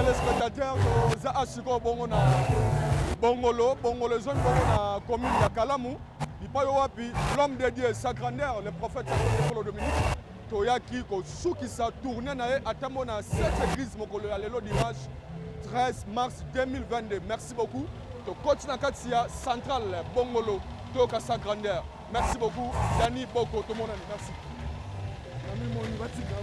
téléspectateurs toza asiko bongo na bongolo zone bongo na commune ya Kalamu bipayo wapi l'homme de Dieu sa grandeur le prophète Paul Dominique toyaki kosukisa tourné na ye atambo na cette église mokolo ya lelo dimanche 13 mars 2022. Merci beaucoup. To continue na kati ya centrale bongolo toka sa grandeur. Merci beaucoup Dani Boko to monani merci. Nami moni batika.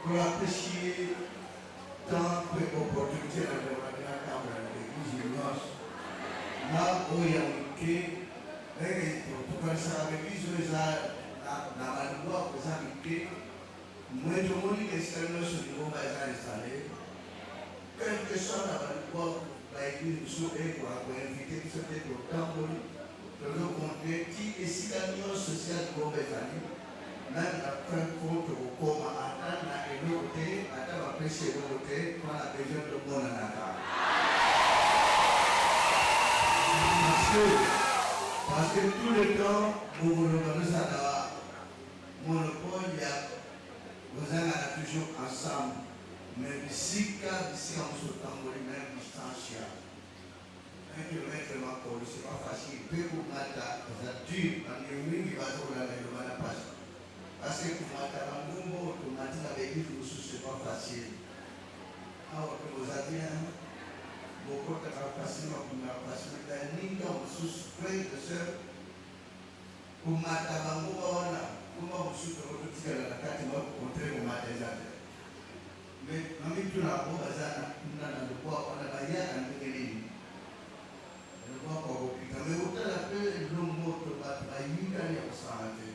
Pour apprécier tant d'opportunités dans le cadre de l'église dimanche, là où il y a été, pour ça, l'église n'a pas le droit de s'habiter, moi je me dis que c'est un autre niveau qui est installé, quel que soit le droit de l'église pour inviter qui se fait au temple, de le compter, et si la union sociale est installée, même après compte au coma attendre la éloigné attendre après chez l'autre pour la besoin de mon anaka parce que tout le temps vous nous ça monopole il y a vous allez toujours ensemble mais si quand on se tend même distance 1 kilomètre encore c'est pas facile peu pour matin ça dure en une va sur la passe. Parce que pour matin, pour matin avec lui, c'est pas facile. Alors que vous avez beaucoup de facile, pour ma facile, la ligne sous plein de sœurs. Pour matin, comment vous souffrez de la carte, pour contrer au matin. Mais, même tout la boue, on a le bois, on a la yaka, on a le bois pour vous. Mais autant la paix, l'homme mort, la yaka, il y a santé.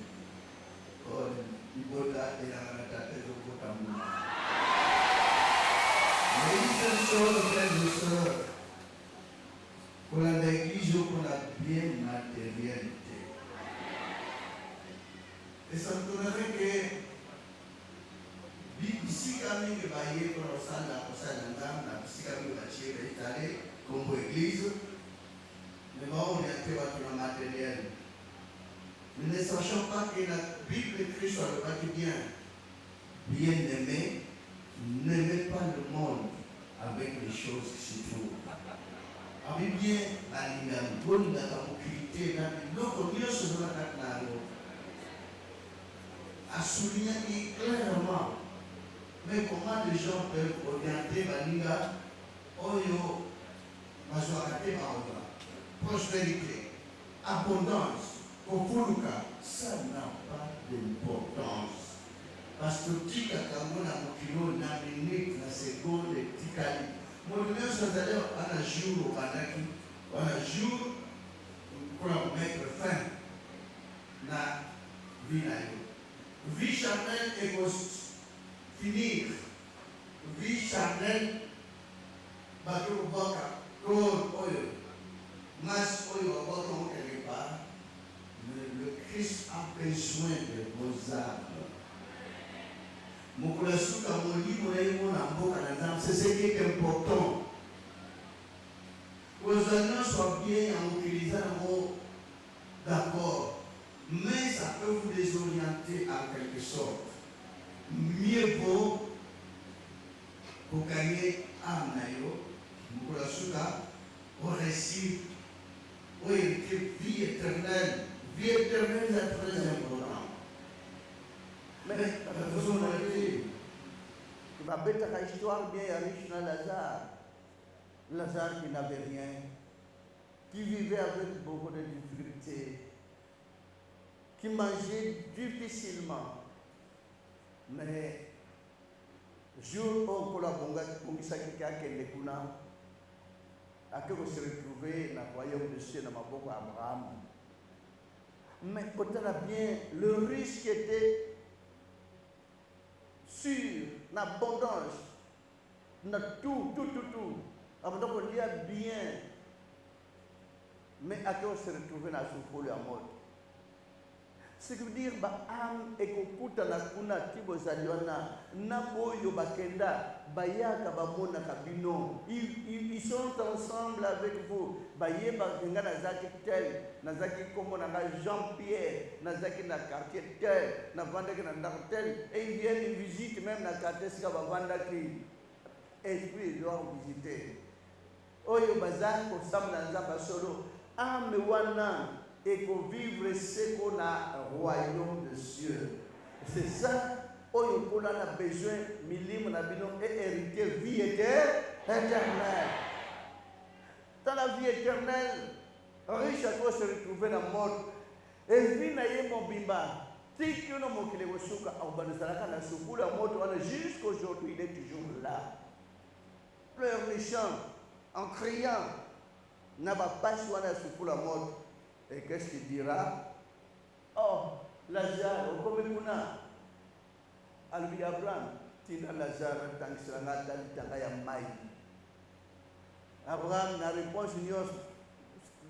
Ibola et la tête de Botamou. Mais une chose, frères et sœurs, pour l'église, pour la bien matérialité. Et ça me donnerait que, ici, quand il va y avoir pour la ici, quand il va y avoir comme église, mais on est à la matériel. Nous ne sachons pas que la Bible écrit sur le quotidien. Bien-aimé, n'aimez pas le monde avec les choses qui se trouvent. Bien, la bonne dans la mobilité, dans le loco, Dieu se voit dans la a souligné clairement. Mais comment les gens peuvent orienter Baninga, Oyo, Mazouarate Baoda, prospérité, abondance, Kokuluka, ça n'a pas d'importance. Parce que Tika Kamona Mokino, na minute, na seconde, Tikali. Mon numéro s'attendait à un jour au Kanaki, à un jour pour mettre fin à la vie. Vie charnelle et finir. Vie charnelle, Bateau Boka, Code Oyo, Mas Oyo, Boka, quelque part. Le Christ a besoin de vos âmes. C'est ce qui est important. Vos âmes soient bien en utilisant le mot d'accord, mais ça peut vous désorienter en quelque sorte. Mieux vaut pour gagner âme au récit, où il y vie éternelle. Vie éternelle est très important. Mais la façon dont il va mettre la histoire bien riche dans Lazare. Lazare qui n'avait rien, qui vivait avec beaucoup de difficultés, qui mangeait difficilement. Mais jour où on a se retrouver dans le royaume de Dieu, dans Abraham. Mais peut-être bien, le risque était sur l'abondance, dans tout. Donc on y a bien, mais à quoi se retrouver dans la souffrance à mort. Ce qui veut dire que l'âme est kokuta na kuna tibo zaliona nabo yo bakenda bayaka bamona kabino ils sont ensemble avec vous baye bakenga nazaki tel nazaki komo na Jean-Pierre nazaki na quartier tel na vandaki na ndako tel et ils viennent une visite même na quartier sika bavandaki esprit doit visiter oyo bazaki kosamba na nzamba solo ame wana et pour vivre ce qu'on a au royaume de Dieu. C'est ça, où on a besoin, milim et hériter vie éternelle. Dans la vie éternelle, riche à quoi se retrouver dans la mort. Et vie n'a pas mon bimba. Si tu n'as pas de souka, la mort, jusqu'aujourd'hui, il est toujours là. Pleure méchant, en criant, n'a pas choisi de souffrir la mort. Et qu'est-ce qu'il dira? Oh, Lazare, comme Mouna, Albi Abraham, Tina Lazare, Tangsanga, Tangaya Mai. Abraham n'a réponse ni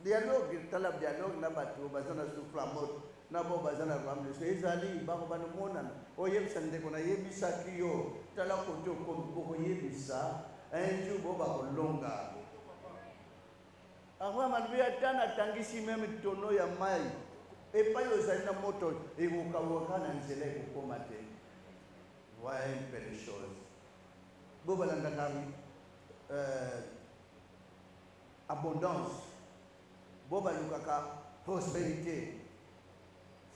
dialogue, talab dialogue, n'a pas tout, Bazana Souflamot, n'a pas Bazana Ram, le Sezali, Barban Monan, Oyem Sandekona, Yebisakio, Talakoto, comme Yebisa, un jour Boba Longa. Avant malgré atana tangisi même tono ya mai et pas yo zana moto et vous kawaka na nzele ko komate voilà une belle chose bobalanga kami abondance bobalukaka prospérité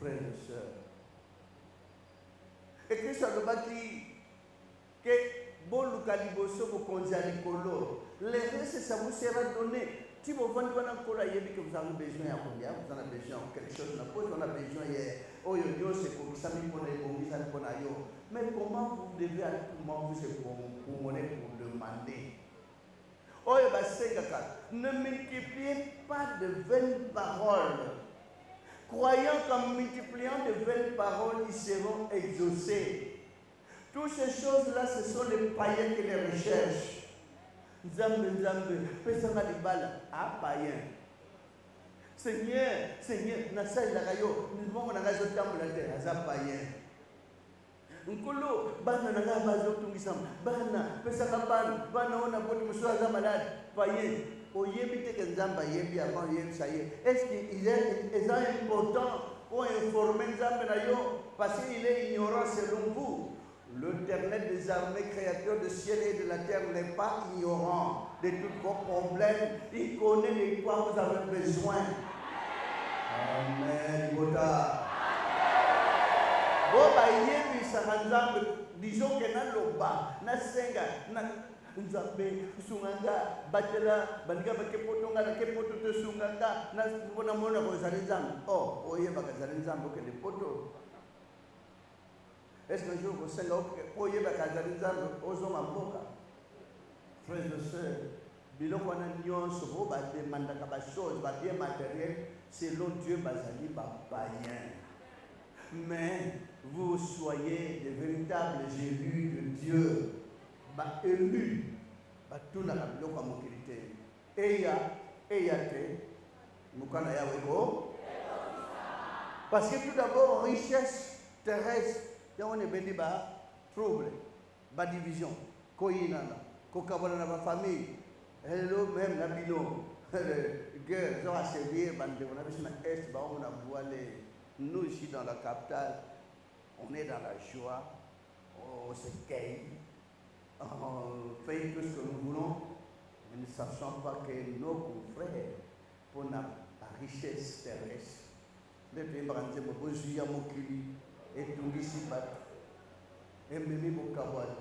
frères et sœurs et Christ a dit que boluka liboso ko konzali kolo le reste ça vous sera donné. Si vous avez besoin de vous avez besoin de quelque chose, on a besoin mais comment vous devez comment vous pour demander? Ne multipliez pas de vaines paroles. Croyant qu'en multipliant de vaines paroles, ils seront exaucés. Toutes ces choses-là, ce sont les païens qui les recherchent. Nzambe, pesanga libala, païen. Seigneur, nasai la rayo, nous devons en avoir autant de terre, à païen. Nkolo, bana nanga bazo tungisam, bana, pesanga bana on a beau de monsieur malade, païen. Oyebite que Nzamba yebi avant yem ça y est. Est-ce qu'il est important pour informer Nzambe rayo parce qu'il est ignorant selon vous? L'Éternel des armées, créateur du ciel et de la terre, n'est pas ignorant de tous vos problèmes. Il connaît de quoi vous avez besoin. Amen. disons que na loba na senga na nzambe sunganga batela bandika bakepoto nga kepoto te sunganga na mona mona ko zali nzambe oye bakazali nzambe ke poto. Est-ce que je vous senga oye bakazali nzambe ozonga mboka? Frères et sœurs, biloko wana nyonso bo ba demandaka ba chose ba bien matériel selon Dieu bazali ba païen. Mais vous soyez des véritables élus de Dieu, élus, tout n'a pas de mobilité. Parce que tout d'abord, richesse terrestre, on est béni par trouble, par division, koyinana, kokabona na famille, hello même la bilo, guerre, ça va servir, on a vu sur l'est, on a voilé. Nous ici dans la capitale, on est dans la joie, on se cueille, on fait tout ce que nous voulons, mais ne sachant pas que nos confrères, pour la richesse terrestre, les pays branchés, pour jouer à Mokili, et tout ici, et même Bokawal,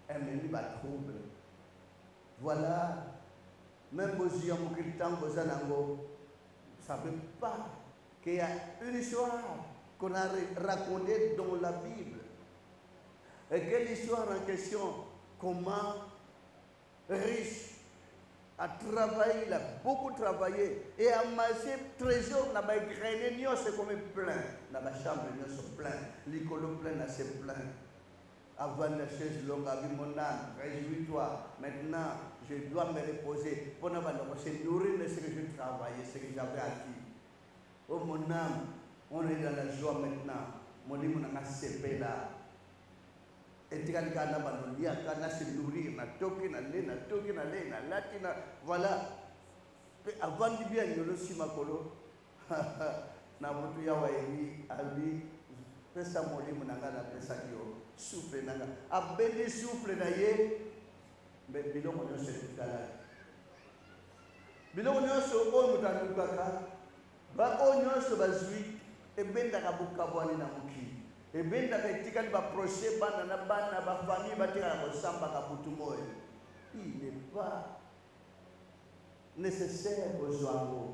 et même trouble. Voilà, même pour jouer à Mokili, tant que ça ne veut pas qu'il y a une histoire qu'on a racontée dans la Bible. Et quelle histoire en question? Comment riche a travaillé, il a beaucoup travaillé et a amassé trésor, n'a pas grainé, c'est comme plein, n'a pas chambre, c'est plein, l'école plein, c'est plein. Avant la chaise longue, avec mon âme, réjouis-toi. Maintenant, je dois me reposer. Pour ne pas se nourrir de ce que je travaillais, ce que j'avais acquis. Oh mon âme, on est dans la joie maintenant. Mon âme, on a CP là. Et tu as se nourrir, na toki, na latina. Voilà. Avant de bien, il y a le simakolo. Na mutu ya waimi, ali, pesa moli munanga na pesa kio, souffle nanga. Abeli souffle na ye, mais bilon on se tukala. Bilon on se o mutanukaka. Ba onyo so bazui ebenda kabuka bwani na muki ebenda katika ba projet bana na bana ba famille bateka ko samba kabutu moyo. Il n'est pas nécessaire aux gens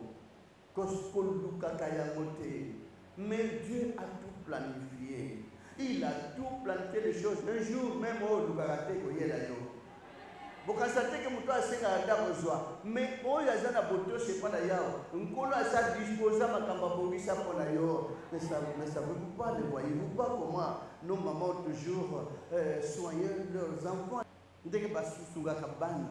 koskoluka kayamote, mais Dieu a tout planifié. Il a tout planifié les choses. Un jour même au lukarate ko yela yo bokasate ke muto asenga ndako zwa mais oyo azana boto sepana yao nkolo asa disposa makamba bongisa pona yo mais ça vous pas le voyez-vous pas comment nos mamans toujours soignent leurs enfants ndenge basusunga kabana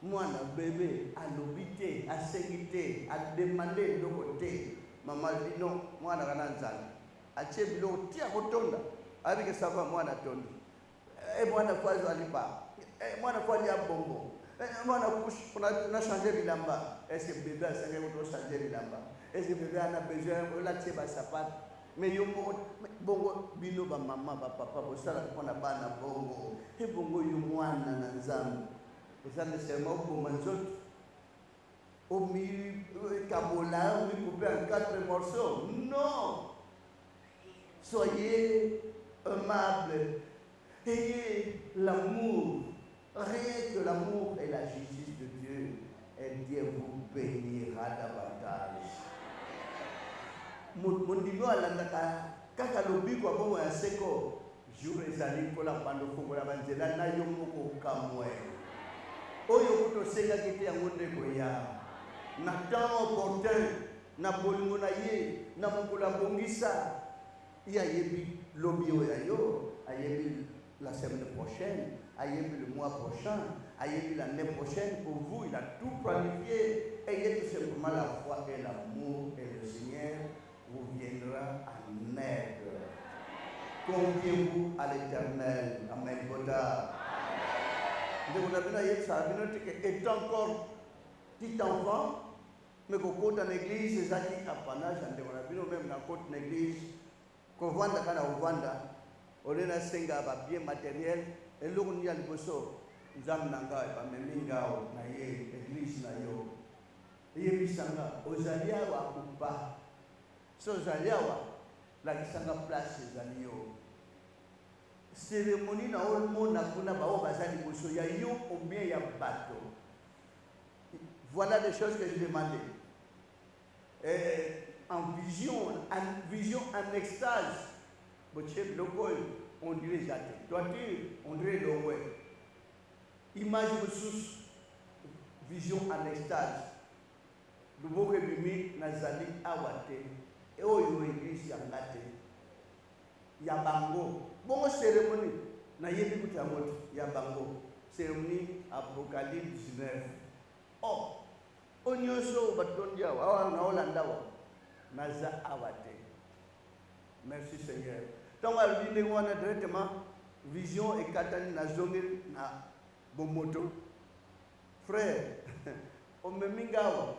mwana bébé alobité aségité a demandé ndoko te maman dit non mwana kana nzala atie bilo tia kotonda avec ça va mwana tondi et mwana kwazo alipa mwana kwa lia bongo mwana kush na changer bilamba. Est-ce que bébé a sangé ou changer bilamba? Est-ce que bébé a besoin la tieba sapat? Mais yo bongo bino ba maman ba papa bo sala pona bana bongo e bongo yo mwana na nzambe ça ne seulement pour manzot au milieu kabola on couper en 4 morceaux. Non, soyez aimables, ayez l'amour. Rien que l'amour et la justice de Dieu, et Dieu vous bénira davantage. Mondino alandaka kaka lobi kwa bongo ya seko jour ezali kola pando fongola banzela na yo moko kamwe oyo kuto senga kete ya ngonde koya na temps opportun na bolingo na ye na mokula bongisa ya yebi lobi oyo ayebi la semaine prochaine, le mois prochain, l'année prochaine, pour vous, il a tout planifié. Ayez tout simplement la foi et l'amour, et le Seigneur vous viendra en aide. Confiez-vous à l'Éternel. Amen. Est encore petit enfant, mais qu'on compte en église, c'est ça qui apanage, même dans côte l'église, qu'on vende quand on vend. On est dans senga ba bien matériel et l'on y a le bosso nzam nanga ba meminga na ye église na yo ye bisanga ozalia wa kupa so zalia wa la kisanga place zalio cérémonie na olmo na kuna ba o bazali boso ya yo ou bien ya bato. Voilà des choses que je demandais. En vision, en extase. Bochep local, on dirait jate. Toiture, on dirait l'oué. Image sous vision en extase. Nous avons mis Nazali Awate. Et au église Yangate. Yabango. Bon cérémonie. Na yebi kutamot Yabango. Cérémonie Apocalypse 19. Oh. Onyoso batondia wa na Holanda wa. Naza Awate. Merci Seigneur. Donc on dit on a directement vision et katani na zongi na bomoto. Frère, on me mingawa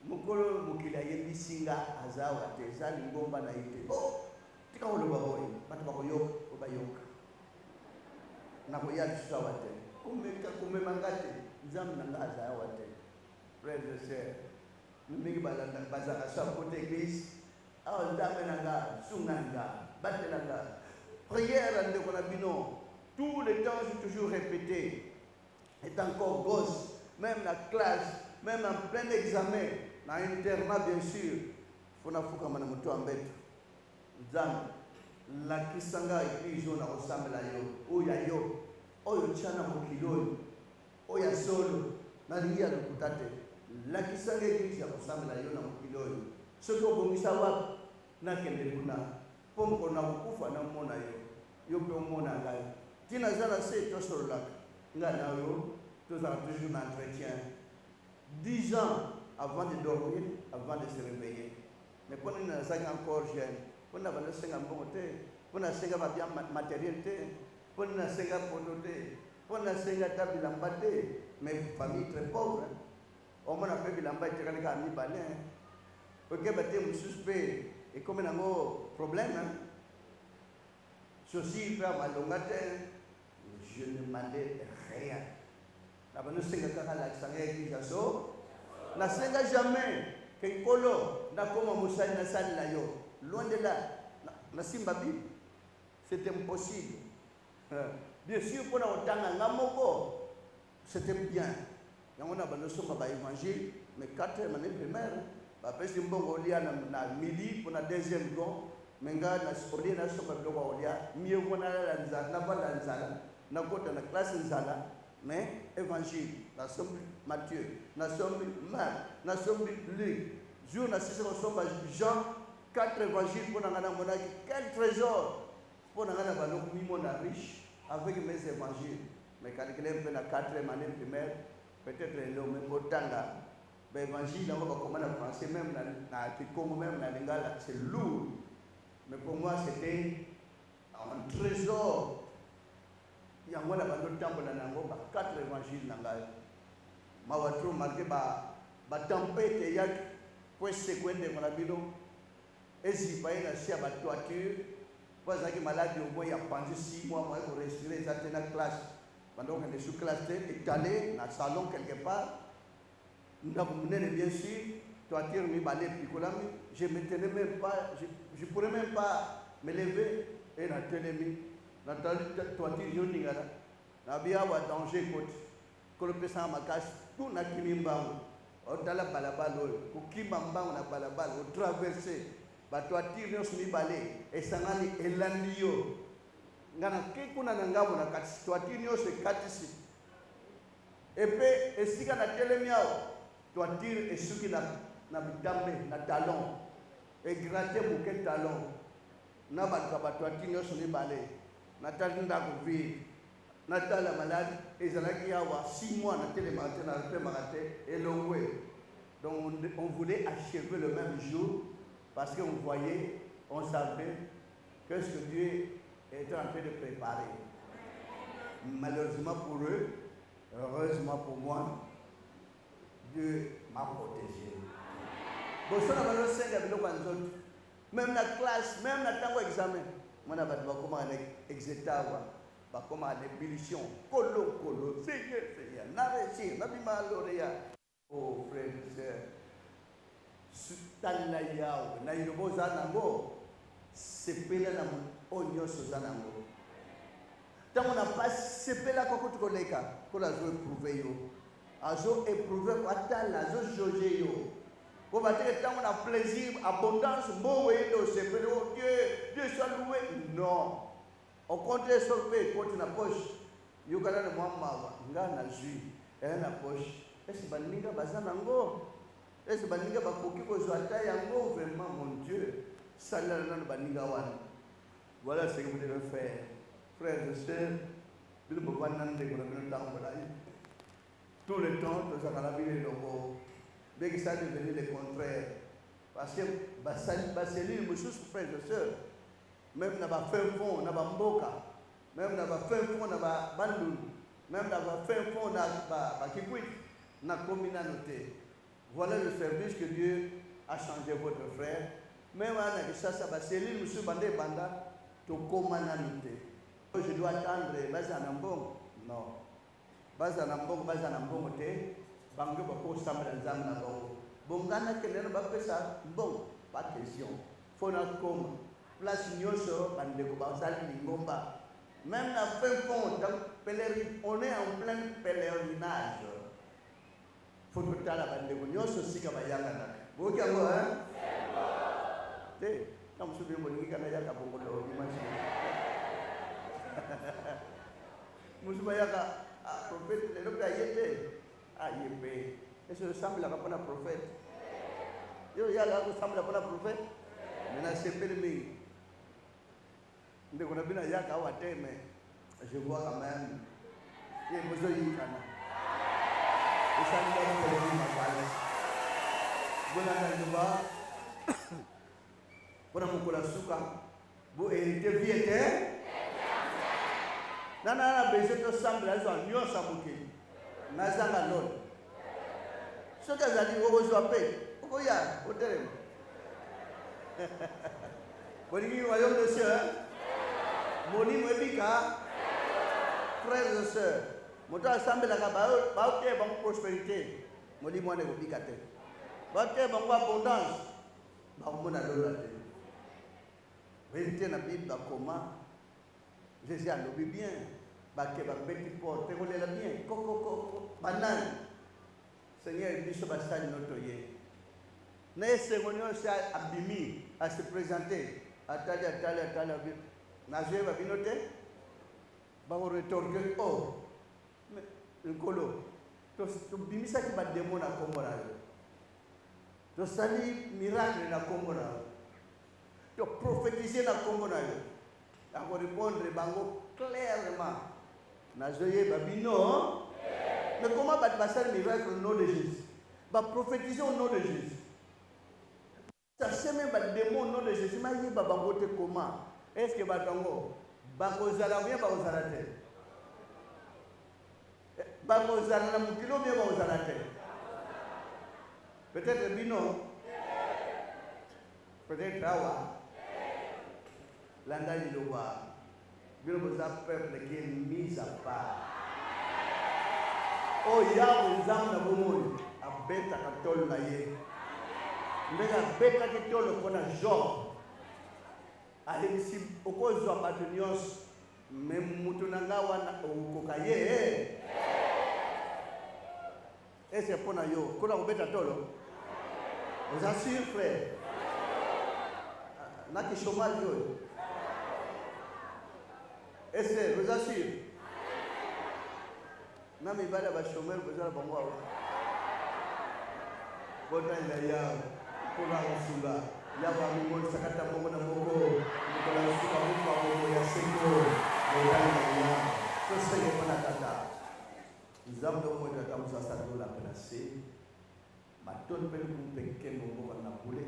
mukolo mukila yebi singa azawa te zali ngomba na ite. Oh, tika holo baboy, batu bakoyoka obayoka. Na koya tsawa te. Kume mangate nzam na azawa te. Frère et sœur, mingi balanda bazaka sa côté église. Ah, ndamenanga, sunanga, batelanga. Prière ande konabino. Tout le temps, j'ai toujours répété. Et encore gosse, même la classe, même en plein examen, dans internat bien sûr, faut na fuka mana mutu ambeto. Nzam, la kisanga ikrizo na osame la yo, oya yo, oyo chana mokiloi, oya solo, na liya lukutate. La kisanga ikrizo na osame la yo na mokiloi. Ce que vous savez, na kende kuna, pomko na ukufa na mona yo pe mona ngai. Tina zala se to solak, nga na yo, tous en toujours un entretien. 10 ans avant de dormir, avant de se réveiller. Mais pour nous, nous sommes encore jeunes. Pour nous, nous sommes bon côté. Pour nous, nous sommes bien matériel. Pour nous, nous sommes bon côté. Pour nous, nous sommes tabi lambate. Mais famille très pauvre. Au moins, on a fait lambate, tu as mis balai. Parce que bâtiment suspect et comme un problème, ceci fait ma longueur, je ne demandais rien. La bonne senga kala sanga église so, na senga jamais que kolo na comme musali na sali la yo. Loin de là, na simba Bible, c'est impossible. Bien sûr pour na otanga ngamoko, c'était bien. On a besoin de l'évangile, mais 4e année primaire. Après, si on a na midi pour la deuxième gon, menga na scolia na sopa bloco olia, mieux on a la nzala, na vala nzala, na kota na classe nzala, mais évangile, na somme Matthieu, na somme Marc, na somme Luc, jour na 6 somme Jean, 4 évangiles pour na mona quel trésor pour na ngana balok mi mona riche avec mes évangiles, mais calculer un peu la 4e année primaire, peut-être le même botanga. L'évangile, on va comment en français, même dans même dans lingala, c'est lourd. Mais pour moi, c'était un trésor. Il y a un temple dans 4 évangiles dans la ma voiture, malgré la tempête, il y a quoi seconde de mon abino. Et si pas une assiette à toiture, parce que malade, au moins, il y a pendant 6 mois, moi, pour respirer, ça tenait la classe. Pendant qu'on est sous classe, étalé dans le salon quelque part. Nous avons bien sûr, toiture mi balai picolami, je ne me tenais même pas, je ne pourrais même pas me lever et la télémi. La toiture jaune n'ingala, la bia wa danger côte, que le pesant ma cache, tout n'a qui m'imbang, au tala balabalo, au qui m'ambang na balabal, au traversé, la toiture mi balai, et sangani et l'andio. Ngana kekuna nangabu na kati, toiture se katisi. Et puis, et si on a télémiao, toiture et ceux qui na bitambe na talon et gratter bouquet talon na ba toiture sur les balais na talinda ko vi na tala malade et zalaki yawa 6 mois na télématin na repémaraté et longwe. Donc on voulait achever le même jour parce qu'on voyait, on savait que ce que Dieu était en train de préparer. Malheureusement pour eux, heureusement pour moi, Dieu m'a protégé. Même la classe, même la temps examen, moi je vais comment exétawa, comment l'ébullition, colo, Seigneur, n'a réussi, n'a pas mal l'oreille. Oh frère et sœur, Sutanayao, Naïrobo Zanango, c'est pele na onyo Suzanango. Tant on n'a pas sepé la cocotte coleka, qu'on a joué éprouvé yo. A joué éprouvé pour atteindre la zone jogé yo. Pour battre tant on a plaisir, abondance, bon oui, c'est que Dieu soit loué. Non. Au contraire, sur le pays, quand on a poche, yo kana na mwamba, nga na jus, et na poche. Est-ce que baninga bazanango? Est-ce que baninga bakoki ko zwata yango vraiment mon Dieu? Salala na baninga wana. Voilà ce que vous devez faire. Frères et sœurs, tout le temps, nous avons vu les logos. Mais que ça devenait le contraire. Parce que Basseli, frères et sœurs, même dans la fin fond, dans la mboka, même dans la fin fond, dans la bandou, même dans la fin fond, dans la kikwit, dans la communauté. Voilà le service que Dieu a changé votre frère. Même dans ça, Basseli, monsieur Bandé Banda, to communauté. Je dois attendre Bazanambong. Non. Bazanambong, te. Bango bako samra zamna bongo. Bongana keleno bapesa bon. Pas question. Faut na comme place nyoso bande ko basali lingomba. Même la fin fond, on est en plein pèlerinage. Faut que la bande ko nyoso sika bayanga na. Boki ngo hein? Te, comme soubi mo ngi kana yaka bongo do imagine. Musbayaka prophète le docteur yete ayebe est-ce que semble la pas prophète yo ya la semble la pas prophète mais na sepelmi ndeko na bina yaka wateme je vois quand même et besoin yikana et ça nous donne le ma parole bona na nduba bona mukola suka bo hérité viete Nana besoin de sembler à un lion samuke. Nazanga non. Ce que j'ai dit, vous avez fait. Pourquoi y a au terme? Vous dites, voyons le ciel. Mon nom est Bika. Frères et sœurs. Mon temps semble la baote bon prospérité. Mon nom est Bika. Baote bon abondance. Baote na dolate. Vérité na Bible comment? Jésus a lobby bien, baké ba petit porte, on est bien, coco, banane. Seigneur, il dit ce bastard notoyé. N'est cérémonie ça abimi à se présenter. Attendez, Nazé va binoter. Ba on retorque oh. Mais le colo. To bimi ça qui va démon na kombora. To sali miracle na kombora. To prophétiser na kombora. À répondre bango clairement. Nazoye babino. Mais comment va passer le miracle au nom de Jésus? Va prophétiser au nom de Jésus. Ça c'est même le démon au nom de Jésus. Mais il va bangoter comment? Est-ce que va tango? Bangozala bien bangozalate. Bangozala na mukilo bien bangozalate. Peut-être bino. Peut-être rawa. L'anda iloba, bien vous a peuple qui est mis à part. Oh ya vous am na bomoni, a beta katol na ye. Mais a beta katol ko na Job. Ale si okozo abatunios, même mutunanga wana okokaye. Et c'est pour na yo, ko na beta tolo. Vous assure frère. Na ki chômage yo. Et c'est, vous assure. Nami bala ba chômeur besoin bongo awa. Bota ila ya kula usunga. Ya wa mungu sakata bongo na bongo. Kula usunga mungu bongo ya seko. Bota ila ya. To sege pana kata. Zamdo mo tata musa sa dola penase. Maton pelu kumpeke bongo na bule.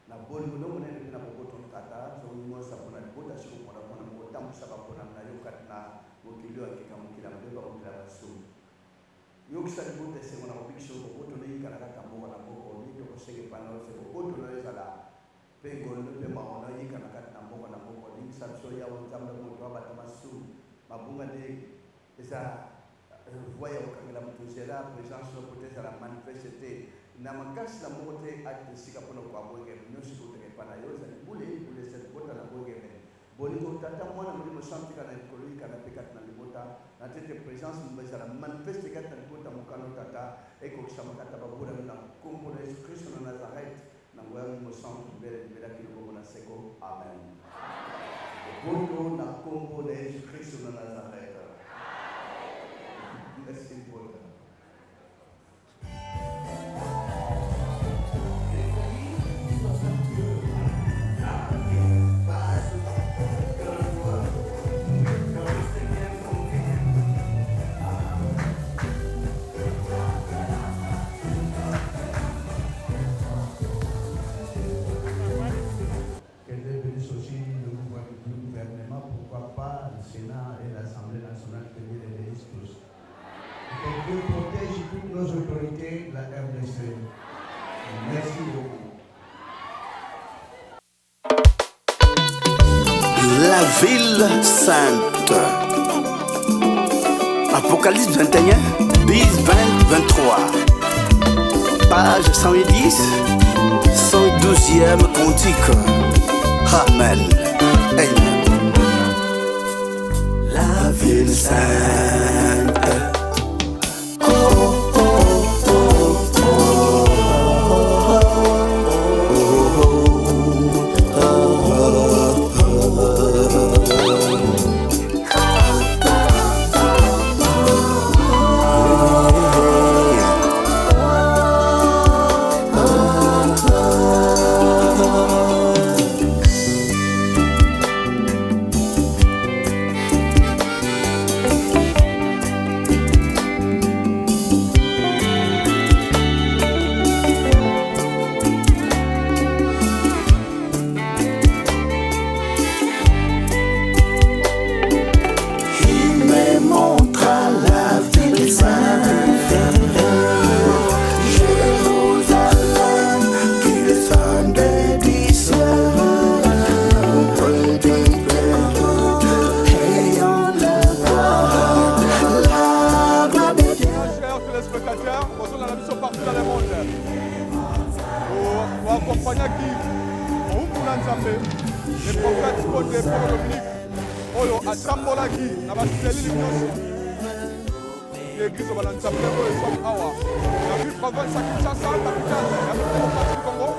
Na boli mo no ne na bongo ton kata. So mo sa pona bota siko pona tamusaba pona na yokat na mokilio akika mokila mbeba mokila basu yokisa bote se mona obikisho boto ne yikana kata mboka na mboka ni to sege panalo se boto na yala pe gondo pe maona yikana kata mboka na mboka ni sabso ya wonzamba moto abata masu mabunga de esa voya ukangela mtu zera présence no pote za la manifester na makasi la mote ati sika pona kwa bwenge nyoshi bote pana yoza bule se bota na bwenge Bonito tata mwana muri mosanti kana ekoloyi kana pekat na libota na tete présence mbezala manifeste kat na libota mokano tata eko kisama kata babura na kombo na Yesu Kristo na Nazareth na ngoya mosanti mbele mbele kilobo na seko amen. Bonito na kombo na Yesu Kristo na Nazareth. Merci beaucoup. Dieu protège toutes nos autorités, la RDC. Merci beaucoup. La ville sainte. Apocalypse 21, bis 20-23. Page 110, 112e cantique. Amen. Amen. La ville sainte. Les prophètes côté Paul Dominique, Oyo Atambolaki, Nabaseli Lignosi, l'église Balanzambe, Oyo Som Awa, la ville province à Kinshasa, capitale, la ville démocratique du Congo,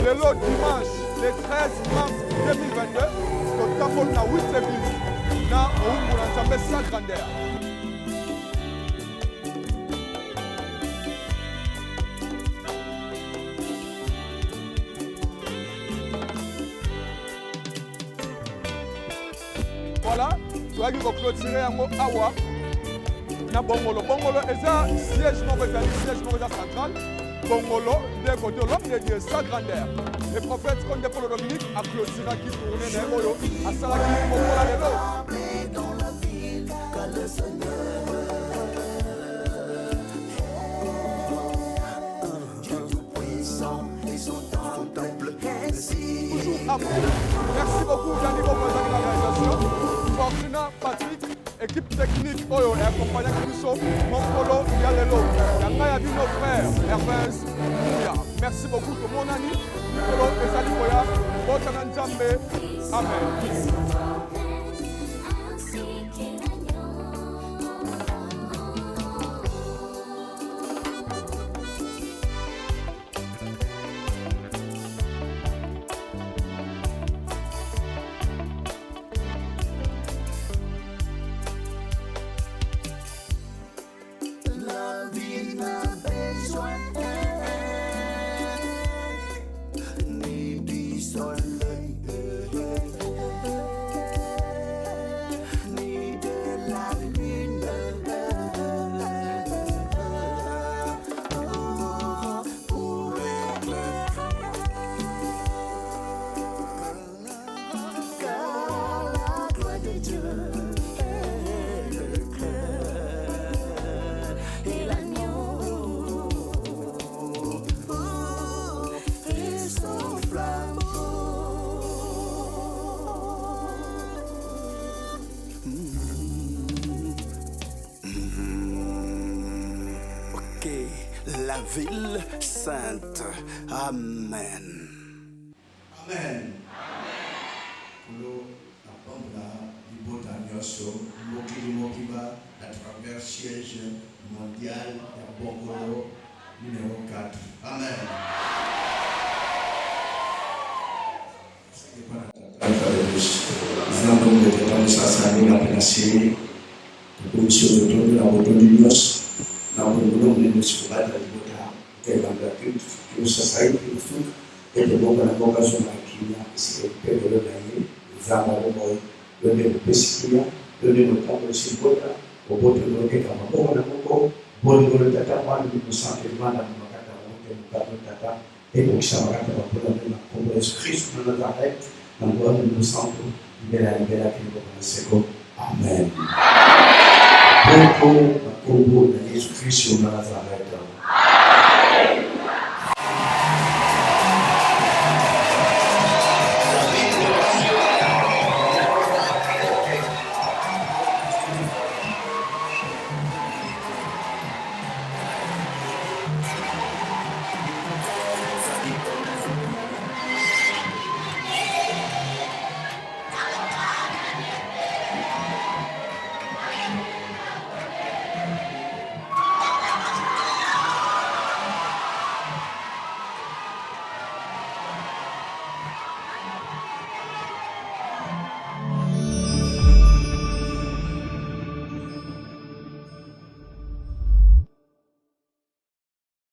le lot dimanche, le 13 mars 2022, au Tambol na 8 églises, na Oumou Lanzambe sa grandeur. Voilà, tu as clôturer yango awa na Bongolo. Bongolo est un siège central. Bongolo, d'un côté, l'homme de Dieu, sa grandeur. Le prophète comme Paul Dominique a clôturé qui tournait dans Boyo, à Salaki, Bongola de l'eau. Dans la ville, car le Seigneur, Dieu tout-puissant et son temple ainsi. Toujours amour. Merci beaucoup, Dani Bobo, de la réalisation. Fortuna, Patrick, équipe technique, Oyo, et accompagné avec nous, Monkolo, Yalelo, Yanga Yabi, nos frères, Hervès, Mouya. Merci beaucoup, tout mon ami, Nicolo, Ezali Boya, Botanan Zambé, Amen. La ville sainte. Amen. Amen. Amen. à travers siège mondial de Bongolo numéro 4. Amen. Amen. Mungu na Yesu Kristo wa Nazareti.